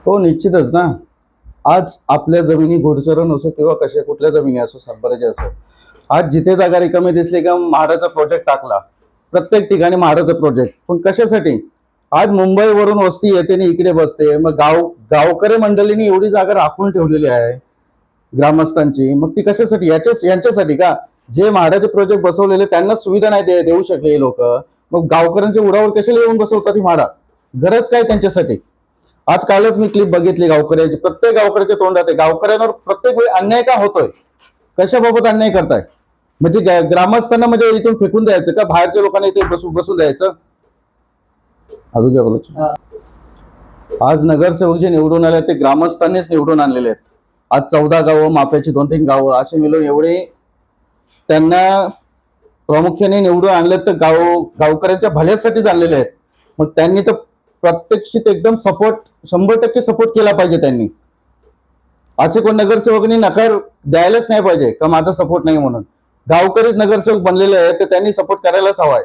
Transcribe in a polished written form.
हो, निश्चितच ना. आज आपल्या जमिनी घोडचरण असो किंवा कशा कुठल्या जमिनी असो, सातबाऱ्याच्या असो, आज जिथे जागा रिकामी दिसली का म्हाडाचा प्रोजेक्ट टाकला. प्रत्येक ठिकाणी म्हाडाचा प्रोजेक्ट. पण कशासाठी? आज मुंबईवरून वस्ती येते आणि इकडे बसते. मग गावकरी मंडळींनी एवढी जागा राखून ठेवलेली आहे ग्रामस्थांची. मग ती कशासाठी? यांच्यासाठी का? जे म्हाडाचे प्रोजेक्ट बसवलेले त्यांना सुविधा नाही देऊ शकले हे लोक. मग गावकऱ्यांच्या उरावर कशाला येऊन बसवतात ही म्हाडा? गरज काय त्यांच्यासाठी? आज कालच मी क्लिप बघितली गावकऱ्याची. प्रत्येक गावकऱ्याच्या तोंडात आहे. गावकऱ्यांवर प्रत्येक वेळी अन्याय का होतोय? कशाबाबत अन्याय करताय? म्हणजे ग्रामस्थांना म्हणजे इथून फेकून द्यायचं का? बाहेरच्या लोकांना इथे बसून द्यायचं? अजून काय बोलायचं? आज नगरसेवक जे निवडून आले ते ग्रामस्थांनीच निवडून आणलेले आहेत. आज 14 गावं, माप्याची 2-3 गावं असे मिळून एवढे त्यांना प्रामुख्याने निवडून आणले तर गावकऱ्यांच्या भल्यासाठीच आणलेले आहेत. मग त्यांनी तर प्रत्यक्षित एकदम सपोर्ट 100% सपोर्ट केला पाहिजे त्यांनी. असे कोण नगरसेवकांनी नकार द्यायलाच नाही पाहिजे का माझा सपोर्ट नाही म्हणून. गावकरीच नगरसेवक बनलेले आहेत तर त्यांनी सपोर्ट करायलाच हवाय.